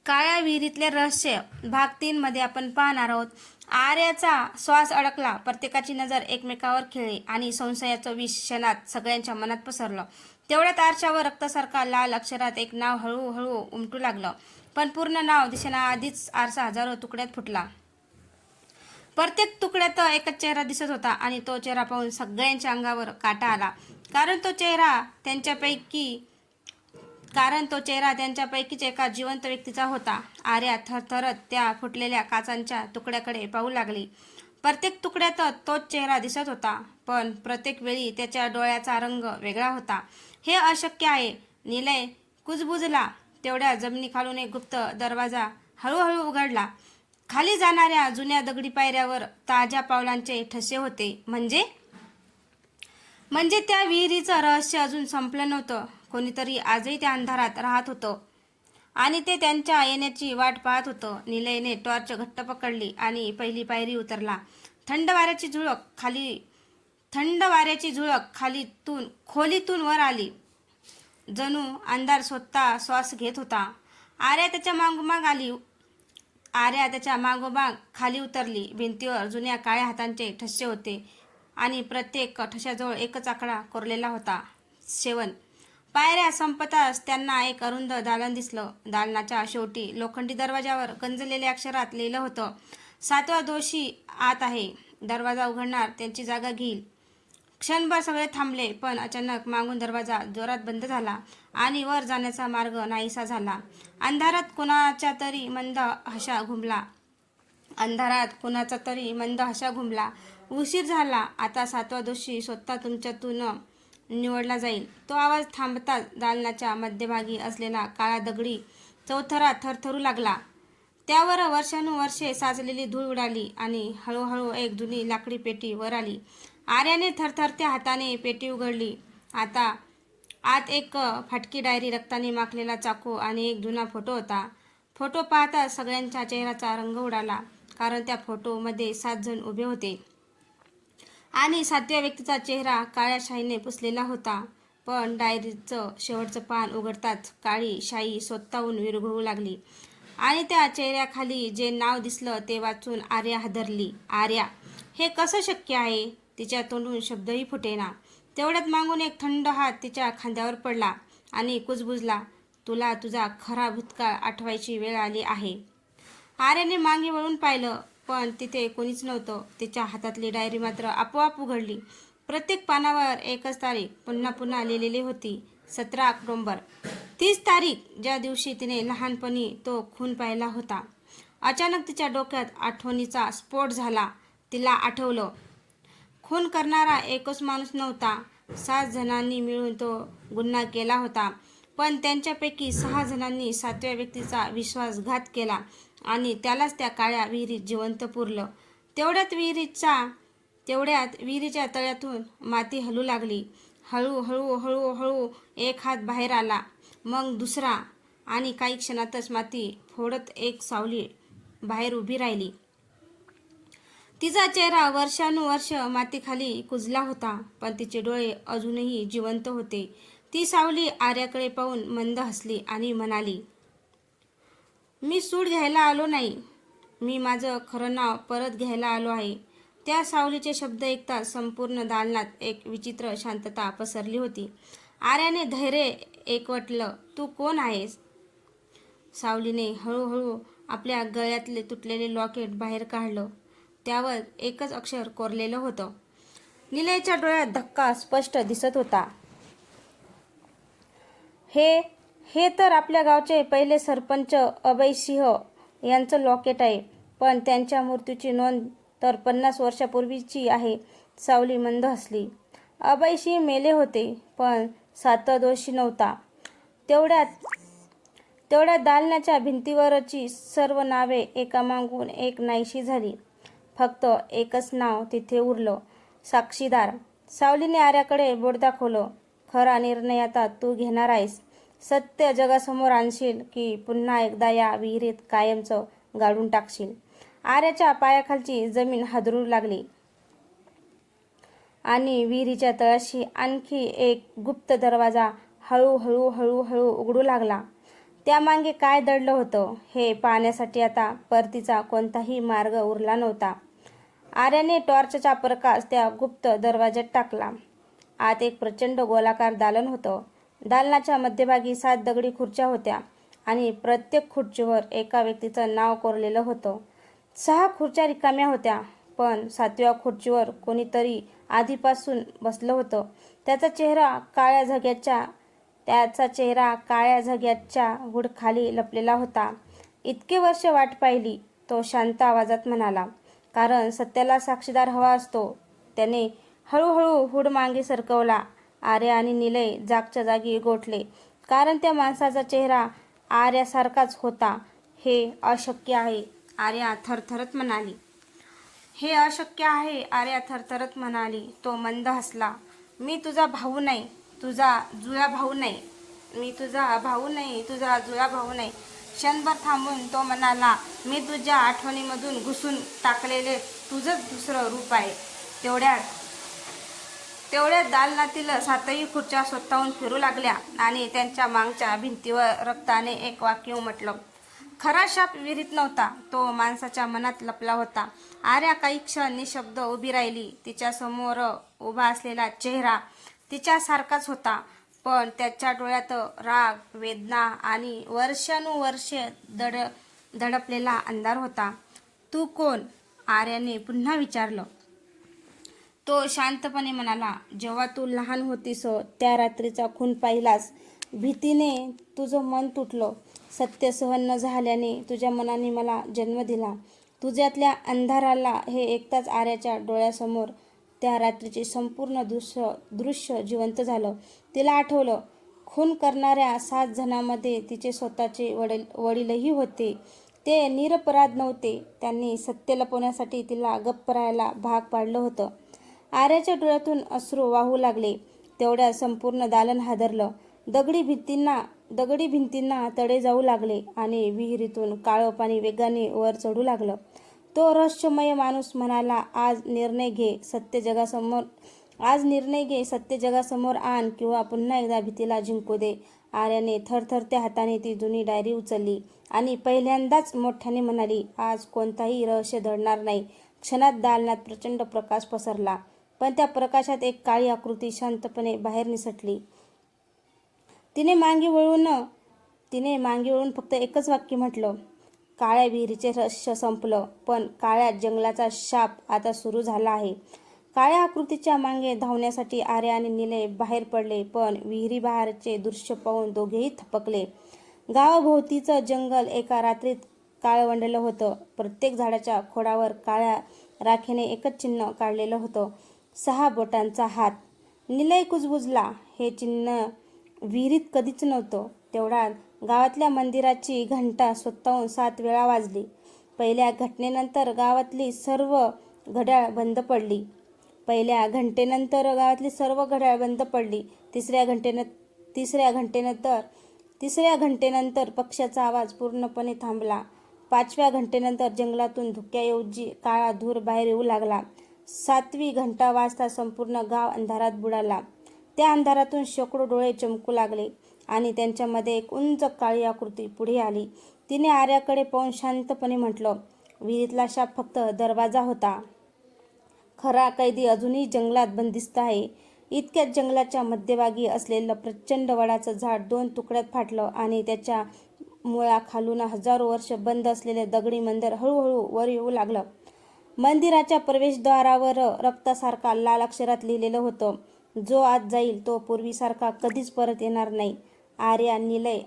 काळ्या विहिरीतले रहस्य भाग 3 मध्ये आपण पाहणार आहोत. आर्याचा श्वास अडकला. प्रत्येकाची नजर एकमेकावर खेळली आणि संशयाचं विष क्षणात सगळ्यांच्या मनात पसरलं. तेवढ्यात आरशावर रक्तासारखा लाल अक्षरात एक नाव हळूहळू उमटू लागलं. पण पूर्ण नाव दिसण्याआधीच आरसा हजारो तुकड्यात फुटला. प्रत्येक तुकड्यात एकच चेहरा दिसत होता आणि तो चेहरा पाहून सगळ्यांच्या अंगावर काटा आला. कारण तो चेहरा त्यांच्यापैकीच एका जिवंत व्यक्तीचा होता. आर्या थरथरत त्या फुटलेल्या काचांच्या तुकड्याकडे पाहू लागली. प्रत्येक तुकड्यात तोच चेहरा दिसत होता, पण प्रत्येक वेळी त्याच्या डोळ्याचा रंग वेगळा होता. हे अशक्य आहे. निलय कुजबुजला. तेवढ्या जमिनीखालून एक गुप्त दरवाजा हळूहळू उघडला. खाली जाणाऱ्या जुन्या दगडी पायऱ्यावर ताज्या पावलांचे ठसे होते. म्हणजे त्या विहिरीचं रहस्य अजून संपलं नव्हतं. कोणीतरी आजही त्या अंधारात राहत होतं आणि ते त्यांच्या येण्याची वाट पाहत होतं. निलयने टॉर्च घट्ट पकडली आणि पहिली पायरी उतरला. थंड वाऱ्याची झुळक खोलीतून वर आली. जणू अंधार स्वतः श्वास घेत होता. आर्या त्याच्या मागोमाग खाली उतरली. भिंतीवर जुन्या काळ्या हातांचे ठसे होते आणि प्रत्येक ठशाजवळ एकच आकडा कोरलेला होता, 7. पायऱ्या संपताच त्यांना एक अरुंद दालन दिसलं. दालनाच्या शेवटी लोखंडी दरवाजावर गंजलेल्या अक्षरात लिहिलं होतं, 7वा दोषी आत आहे. दरवाजा उघडणार, त्यांची जागा घेईल. क्षणभर सगळे थांबले, पण अचानक मागून दरवाजा जोरात बंद झाला आणि वर जाण्याचा मार्ग नाहीसा झाला. अंधारात कुणाचा तरी मंद हशा घुमला. उशीर झाला. आता 7वा दोषी स्वतः तुमच्यातून निवडला जाईल. तो आवाज थांबताच दालनाच्या मध्यभागी असलेला काळा दगडी चौथरा थरथरू लागला. त्यावर वर्षानुवर्षे साचलेली धूळ उडाली आणि हळूहळू एक जुनी लाकडी पेटी वर आली. आर्याने थरथरत्या हाताने पेटी उघडली. आत एक फाटकी डायरी, रक्ताने माखलेला चाकू आणि एक जुना फोटो होता. फोटो पाहता सगळ्यांच्या चेहऱ्याचा रंग उडाला, कारण त्या फोटोमध्ये 7 जण उभे होते आणि 7व्या व्यक्तीचा चेहरा काळ्या शाईने पुसलेला होता. पण डायरीचं शेवटचं पान उघडताच काळी शाई स्वतःहून विरघळू लागली आणि त्या चेहऱ्याखाली जे नाव दिसलं ते वाचून आर्या हादरली. आर्या, हे कसं शक्य आहे? तिच्या तोंडून शब्दही फुटेना. तेवढ्यात मागून एक थंड हात तिच्या खांद्यावर पडला आणि कुजबुजला, तुला तुझा खरा भूतकाळ आठवायची वेळ आली आहे. आर्याने मागे वळून पाहिलं, पण तिथे कोणीच नव्हतं. तिच्या हातातली डायरी मात्र आपोआप उघडली. प्रत्येक पानावर एकच तारीख पुन्हा पुन्हा लिहिलेली होती, 17 ऑक्टोबर. तीच तारीख ज्या दिवशी तिने लहानपणी तो खून पाहिला होता. अचानक तिच्या डोक्यात आठवणीचा स्फोट झाला. तिला आठवलं, खून करणारा एकच माणूस नव्हता. 7 जणांनी मिळून तो गुन्हा केला होता, पण त्यांच्यापैकी 6 जणांनी 7व्या व्यक्तीचा विश्वासघात केला आणि त्यालाच त्या काळ्या विहिरीत जिवंत पुरलं. तेवढ्यात विहिरीच्या तळ्यातून माती हलू लागली. हळूहळू एक हात बाहेर आला, मग दुसरा, आणि काही क्षणातच माती फोडत एक सावली बाहेर उभी राहिली. तिचा चेहरा वर्षानुवर्ष मातीखाली कुजला होता, पण तिचे डोळे अजूनही जिवंत होते. ती सावली आर्याकडे पाहून मंद हसली आणि म्हणाली, मी सूड घ्यायला आलो नाही. मी माझं खरं नाव परत घ्यायला आलो आहे. त्या सावलीचे शब्द ऐकताच संपूर्ण दालनात एक विचित्र शांतता पसरली होती. आर्याने धैर्य एकवटलं, तू कोण आहेस? सावलीने हळूहळू आपल्या गळ्यातले तुटलेले लॉकेट बाहेर काढलं. त्यावर एकच अक्षर कोरलेलं होतं. निलयच्या डोळ्यात धक्का स्पष्ट दिसत होता. हे तर आपल्या गावचे पहिले सरपंच अभय सिंह यांचं लॉकेट आहे, पण त्यांच्या मृत्यूची नोंद तर 50 वर्षापूर्वीची आहे. सावली मंद हसली. अभय सिंह मेले होते, पण 7वा दोषी नव्हता. तेवढ्या दालनाच्या भिंतीवरची सर्व नावे एकामागून एक नाहीशी झाली. फक्त एकच नाव तिथे उरलं, साक्षीदार. सावलीने आर्याकडे बोट दाखवलं, खरा निर्णय आता तू घेणार आहेस. सत्य जगासमोर आणशील की पुन्हा एकदा या विहिरीत कायमचं गाडून टाकशील? आर्याच्या पायाखालची जमीन हादरू लागली आणि विहिरीच्या तळाशी आणखी एक गुप्त दरवाजा हळूहळू उघडू लागला. त्यामागे काय दडलं होतं हे पाहण्यासाठी आता परतीचा कोणताही मार्ग उरला नव्हता. आर्याने टॉर्चचा प्रकाश त्या गुप्त दरवाज्यात टाकला. आत एक प्रचंड गोलाकार दालन होतं. दालनाच्या मध्यभागी 7 दगडी खुर्च्या होत्या आणि प्रत्येक खुर्चीवर एका व्यक्तीचं नाव कोरलेलं होतं. 6 खुर्च्या रिकाम्या होत्या, पण 7व्या खुर्चीवर कोणीतरी आधीपासून बसलं होतं. त्याचा चेहरा काळ्या झग्याच्या हुडखाली लपलेला होता. इतके वर्ष वाट पाहिली, तो शांत आवाजात म्हणाला, कारण सत्याला साक्षीदार हवा असतो. त्याने हळूहळू हुड मागे सरकवला. आर्या आणि निलय जागच्या जागी गोठले, कारण त्या माणसाचा चेहरा आर्यासारखाच होता. हे अशक्य आहे, आर्या थरथरत म्हणाली. हे अशक्य आहे, आर्या थरथरत म्हणाली. तो मंद हसला. मी तुझा भाऊ नाही, तुझा जुळा भाऊ नाही. मी तुझा भाऊ नाही, तुझा जुळा भाऊ नाही. क्षणभर थांबून तो म्हणाला, मी तुझ्या आठवणीमधून घुसून टाकलेले तुझंच दुसरं रूप आहे. तेवढ्यात दालनातील 7ही खुर्च्या स्वतःहून फिरू लागल्या आणि त्यांच्या मागच्या भिंतीवर रक्ताने एक वाक्य उमटलं. खरा शाप विहिरीत नव्हता, तो माणसाच्या मनात लपला होता. आर्या काही क्षण निशब्द उभी राहिली. तिच्यासमोर उभा असलेला चेहरा तिच्यासारखाच होता, पण त्याच्या डोळ्यात राग, वेदना आणि वर्षानुवर्षे दडपलेला अंधार होता. तू कोण? आर्याने पुन्हा विचारलं. तो शांतपणे म्हणाला, जेव्हा तू लहान होतीस त्या रात्रीचा खून पाहिलास, भीतीने तुझं मन तुटलं. सत्य सहन न झाल्याने तुझ्या मनाने मला जन्म दिला. तुझ्यातल्या अंधाराला हे ऐकताच आर्याच्या डोळ्यासमोर त्या रात्रीचे संपूर्ण दृश्य जिवंत झालं. तिला आठवलं, खून करणाऱ्या 7 जणांमध्ये तिचे स्वतःचे वडीलही होते. ते निरपराध नव्हते. त्यांनी सत्य लपवण्यासाठी तिला गप्प राहायला भाग पाडलं होतं. आर्याच्या डोळ्यातून अश्रू वाहू लागले. तेवढ्या संपूर्ण दालन हादरलं. दगडी भिंतींना तडे जाऊ लागले आणि विहिरीतून काळं पाणी वेगाने वर चढू लागलं. तो रहस्यमय माणूस म्हणाला, आज निर्णय घे, सत्य जगासमोर आण किंवा पुन्हा एकदा भीतीला जिंकू दे. आर्याने थरथरत्या हाताने ती जुनी डायरी उचलली आणि पहिल्यांदाच मोठ्याने म्हणाली, आज कोणताही रहस्य दडणार नाही. क्षणात दालनात प्रचंड प्रकाश पसरला, पण त्या प्रकाशात एक काळी आकृती शांतपणे बाहेर निसटली. तिने मागे वळून फक्त एकच वाक्य म्हटलं, काळ्या विहिरीचे रहस्य संपलं, पण काळ्या जंगलाचा शाप आता सुरू झाला आहे. काळ्या आकृतीच्या मागे धावण्यासाठी आर्या आणि निलय बाहेर पडले, पण विहिरीबाहेरचे दृश्य पाहून दोघेही थपकले. गावाभोवतीचं जंगल एका रात्रीत काळवंडलं होतं. प्रत्येक झाडाच्या खोडावर काळ्या राखेने एकच चिन्ह काढलेलं होतं, 6 बोटांचा हात. निलय कुजबुजला. हे चिन्ह विहिरीत कधीच नव्हतं. तेवढ्यात गावातल्या मंदिराची घंटा स्वतःहून 7 वेळा वाजली. पहिल्या घटनेनंतर गावातली सर्व घड्याळ बंद पडली. तिसऱ्या घंटेनंतर पक्ष्याचा आवाज पूर्णपणे थांबला. 5व्या घंटेनंतर जंगलातून धुक्याऐवजी काळा धूर बाहेर येऊ लागला. 7वी घंटा वाजता संपूर्ण गाव अंधारात बुडाला. त्या अंधारातून शेकडो डोळे चमकू लागले आणि त्यांच्यामध्ये एक उंच काळी आकृती पुढे आली. तिने आर्याकडे पाहून शांतपणे म्हटलं, विहिरीतला शाप फक्त दरवाजा होता. खरा कैदी अजूनही जंगलात बंदिस्त आहे. इतक्यात जंगलाच्या मध्यभागी असलेलं प्रचंड वडाचं झाड 2 तुकड्यात फाटलं आणि त्याच्या मुळाखालून हजारो वर्ष बंद असलेले दगडी मंदिर हळूहळू वर येऊ लागलं. मंदिराच्या प्रवेशद्वारावर रक्तासारखा लाल अक्षरात लिहिलेलं होतं, जो आत जाईल तो पूर्वीसारखा कधीच परत येणार नाही. आर्या, निलय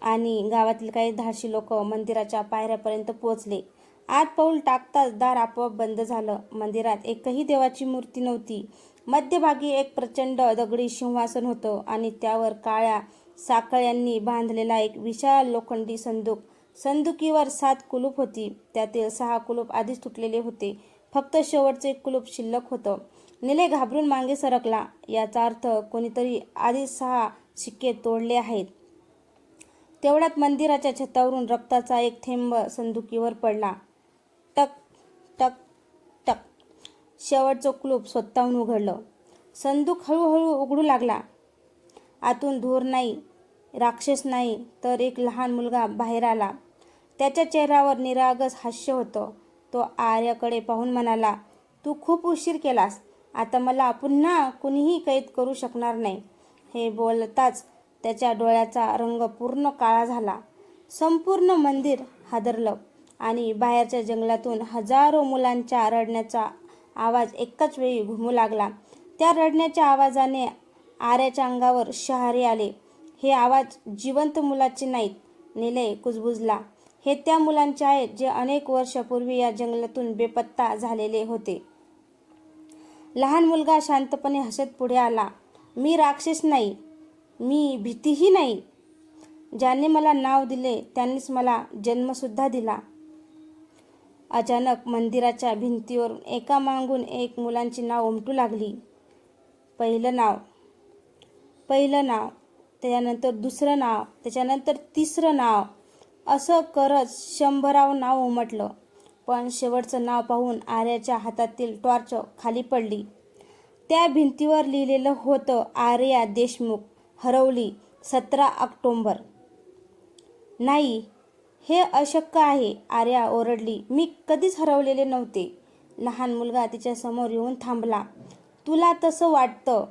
आणि गावातील काही धाडशी लोक मंदिराच्या पायऱ्यापर्यंत पोहोचले. आत पाऊल टाकताच दार आपोआप बंद झालं. मंदिरात एकही देवाची मूर्ती नव्हती. मध्यभागी एक प्रचंड दगडी सिंहासन होतं आणि त्यावर काळ्या साखळ्यांनी बांधलेला एक विशाल लोखंडी संदूक. संदुकीवर 7 कुलूप होती. त्यातील 6 कुलूप आधीच तुटलेले होते. फक्त शेवटचे कुलूप शिल्लक होतं. निलय घाबरून मागे सरकला. याचा अर्थ कोणीतरी आधीच 6 शिक्के तोडले आहेत. तेवढ्यात मंदिराच्या छतावरून रक्ताचा एक थेंब संदुकीवर पडला. टक टक टक. शेवटचं कुलूप स्वतःहून उघडलं. संदूक हळूहळू उघडू लागला. आतून धूर नाही, राक्षस नाही तर एक लहान मुलगा बाहेर आला. त्याच्या चेहऱ्यावर निरागस हास्य होतं. तो आर्याकडे पाहून म्हणाला, तू खूप उशीर केलास. आता मला पुन्हा कुणीही कैद करू शकणार नाही. हे बोलताच त्याच्या डोळ्याचा रंग पूर्ण काळा झाला. संपूर्ण मंदिर हादरलं आणि बाहेरच्या जंगलातून हजारो मुलांच्या रडण्याचा आवाज एकाच वेळी घुमू लागला. त्या रडण्याच्या आवाजाने आर्याच्या अंगावर शहारे आले. हे आवाज जिवंत मुलाचे नाहीत. निलय कुजबुजला. हे त्या मुलांचे आहेत जे अनेक वर्षापूर्वी या जंगलातून बेपत्ता झालेले होते. लहान मुलगा शांतपणे हसत पुढे आला. मी राक्षस नाही. मी भीतीही नाही. ज्यांनी मला नाव दिले त्यांनीच मला जन्मसुद्धा दिला. अचानक मंदिराच्या भिंतीवरून एकामागून एक मुलांची नाव उमटू लागली. पहिलं नाव, त्याच्यानंतर दुसरं नाव, त्याच्यानंतर तिसरं नाव, असं करत 100 नाव उमटलं. पण शेवटचं नाव पाहून आर्याच्या हातातील टॉर्च खाली पडली. त्या भिंतीवर लिहिलेलं होतं, आर्या देशमुख हरवली 17 ऑक्टोबर. नाही, हे अशक्य आहे, आर्या ओरडली. मी कधीच हरवलेले नव्हते. लहान मुलगा तिच्यासमोर येऊन थांबला. तुला तसं वाटतं.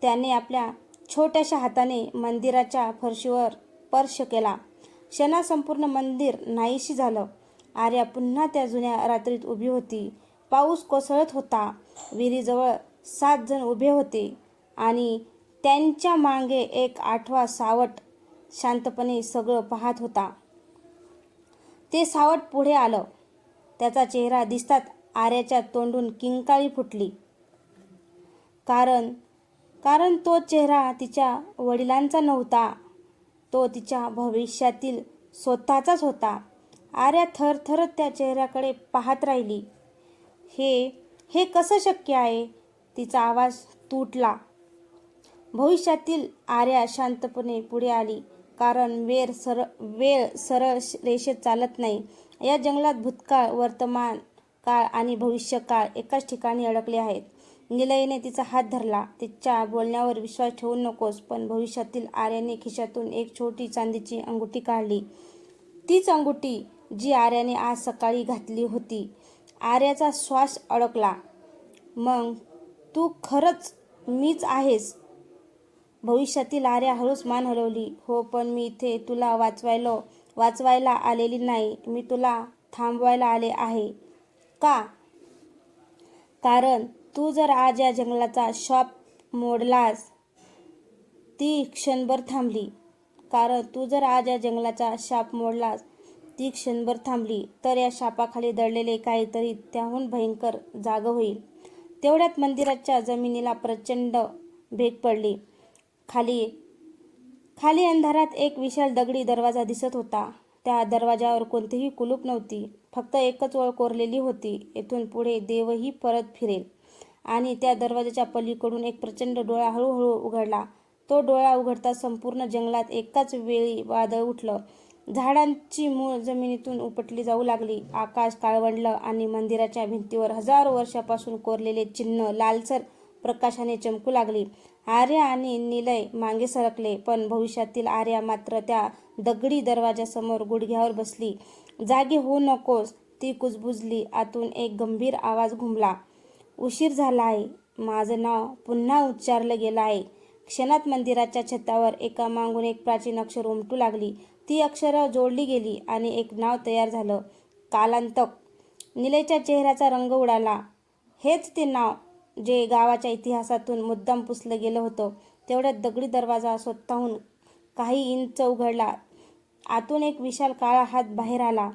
त्याने आपल्या छोट्याशा हाताने मंदिराच्या फरशीवर स्पर्श केला. क्षणात संपूर्ण मंदिर नाहीशी झालं. आर्या पुन्हा त्या जुन्या रात्रीत उभी होती. पाऊस कोसळत होता. विहिरीजवळ 7 जण उभे होते आणि त्यांच्या मागे एक 8वा सावट शांतपणे सगळं पाहत होता. ते सावट पुढे आलं. त्याचा चेहरा दिसताच आर्याच्या तोंडून किंकाळी फुटली. कारण तो चेहरा तिच्या वडिलांचा नव्हता. तो तिच्या भविष्यातील स्वतःचाच होता. आर्या थरथरत त्या चेहऱ्याकडे पाहत राहिली. हे कसं शक्य आहे? तिचा आवाज तुटला. भविष्यातील आर्या शांतपणे पुढे आली. कारण वेळ सरळ रेषेत चालत नाही. या जंगलात भूतकाळ, वर्तमान काळ आणि भविष्यकाळ एकाच ठिकाणी अडकले आहेत. निलयने तिचा हात धरला. तिच्या बोलण्यावर विश्वास ठेवू नकोस. पण भविष्यातील आर्याने खिशातून एक छोटी चांदीची अंगठी काढली. तीच अंगठी जी आर्याने आज सकाळी घातली होती. आर्याचा श्वास अडकला. मग तू खरंच मीच आहेस? भविष्यातील आर्या हळूच मान हलवली. हो, पण मी इथे तुला वाचवायला आलेली नाही. मी तुला थांबवायला आले आहे. का? कारण तू जर आज या जंगलाचा शाप मोडलास. ती क्षणभर थांबली तर या शापाखाली दडलेले काहीतरी त्याहून भयंकर जाग होईल. तेवढ्यात मंदिराच्या जमिनीला प्रचंड भेग पडली. खाली अंधारात एक विशाल दगडी दरवाजा दिसत होता. त्या दरवाजावर कोणतीही कुलूप नव्हती. फक्त एकच ओळ कोरलेली होती, येथून पुढे देवही परत फिरेल. आणि त्या दरवाजाच्या पलीकडून एक प्रचंड डोळा हळूहळू उघडला. तो डोळा उघडता संपूर्ण जंगलात एकाच वेळी वादळ उठलं. झाडांची मूळ जमिनीतून उपटली जाऊ लागली. आकाश काळवंडलं आणि मंदिराच्या भिंतीवर हजारो वर्षापासून कोरलेले चिन्ह लालसर प्रकाशाने चमकू लागली. आर्या आणि निलय मागे सरकले. पण भविष्यातील आर्या मात्र त्या दगडी दरवाजासमोर गुडघ्यावर बसली. जागी होऊ नकोस, ती कुजबुजली. आतून एक गंभीर आवाज घुमला. उशीर झाला आहे. माझं नाव पुन्हा उच्चारलं गेलं आहे. क्षणात मंदिराच्या छतावर एकामागून एक प्राचीन अक्षर उमटू लागली. ती अक्षरं जोडली गेली आणि एक नाव तयार झालं. कालांतक. निलयच्या चेहऱ्याचा रंग उडाला. हेच ते नाव जे गावाच्या इतिहासातून मुद्दाम पुसलं गेलं होतं. तेवढ्यात दगडी दरवाजा स्वतःहून काही इंच उघडला. आतून एक विशाल काळा हात बाहेर आला.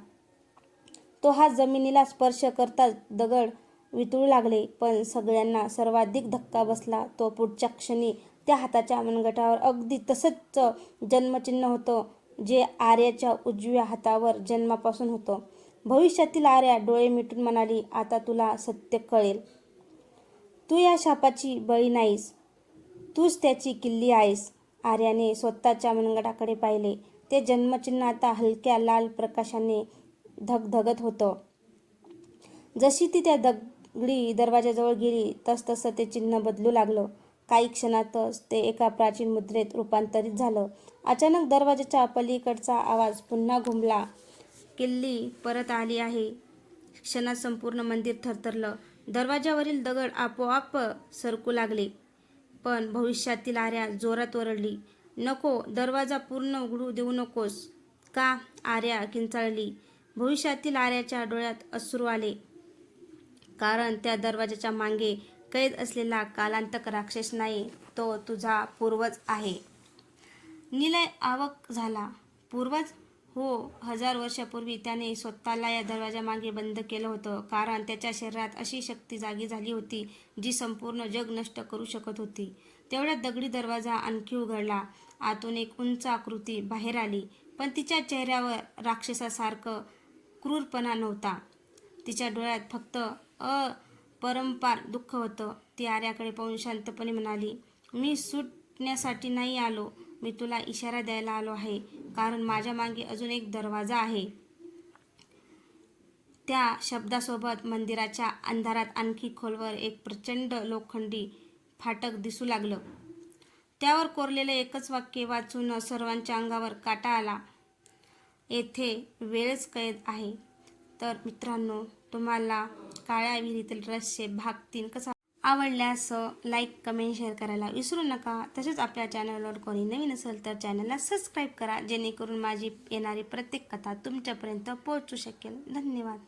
तो हात जमिनीला स्पर्श करताच दगड वितळू लागले. पण सगळ्यांना सर्वाधिक धक्का बसला तो पुढच्या क्षणी त्या हाताच्या मनगटावर अगदी तसंच जन्मचिन्ह होतं जे आर्याच्या उजव्या हातावर जन्मापासून होतं. भविष्यातील आर्या डोळे मिटून म्हणाली, आता तुला सत्य कळेल. तू या शापाची बळी नाहीस. तूच त्याची किल्ली आहेस. आर्याने स्वतःच्या मनगटाकडे पाहिले. ते जन्मचिन्ह आता हलक्या लाल प्रकाशाने धगधगत होतं. जशी ती त्या दगडी दरवाजाजवळ गेली तसतसं ते चिन्ह बदलू लागलं. काही क्षणातच ते एका प्राचीन मुद्रेत रूपांतरित झालं. अचानक दरवाजाच्या पलीकडचा आवाज पुन्हा घुमला. किल्ली परत आली आहे. क्षणात संपूर्ण मंदिर थरथरलं. दरवाजावरील दगड आपोआप सरकू लागले. पण भविष्यातील आर्या जोरात ओरडली, नको, दरवाजा पूर्ण उघडू देऊ नकोस. का? आर्या किंचाळली. भविष्यातील आर्याच्या डोळ्यात अश्रू आले. कारण त्या दरवाजाच्या मागे कैद असलेला कालांतक राक्षस नाही, तो तुझा पूर्वज आहे. निलय अवाक झाला. पूर्वज? हो, 1000 वर्षापूर्वी त्याने स्वतःला या दरवाजामागे बंद केलं होतं, कारण त्याच्या शरीरात अशी शक्ती जागी झाली होती जी संपूर्ण जग नष्ट करू शकत होती. तेवढ्यात दगडी दरवाजा आणखी उघडला. आतून एक उंच आकृती बाहेर आली, पण तिच्या चेहऱ्यावर राक्षसासारखं क्रूरपणा नव्हता. तिच्या डोळ्यात फक्त अपरंपार दुःख होतं. ती आर्याकडे पाहून शांतपणे म्हणाली, मी सुटण्यासाठी नाही आलो, मी तुला इशारा द्यायला आलो आहे, कारण माझ्या मागे अजून एक दरवाजा आहे. त्या शब्दासोबत मंदिराच्या अंधारात आणखी खोलवर एक प्रचंड लोखंडी फाटक दिसू लागलं. त्यावर कोरलेलं एकच वाक्य वाचून सर्वांच्या अंगावर काटा आला, येथे वेळच कैद आहे. तर मित्रांनो, तुम्हाला काळ्या विहिरीतील रहस्य भाग 3 कसा आवडल्यास लाईक, कमेंट, शेअर करायला विसरू नका. तसेच आपल्या चॅनलवर कोणी नवीन असेल तर चॅनलला सबस्क्राईब करा, जेणेकरून माझी येणारी प्रत्येक कथा तुमच्यापर्यंत पोहोचू शकेल. धन्यवाद.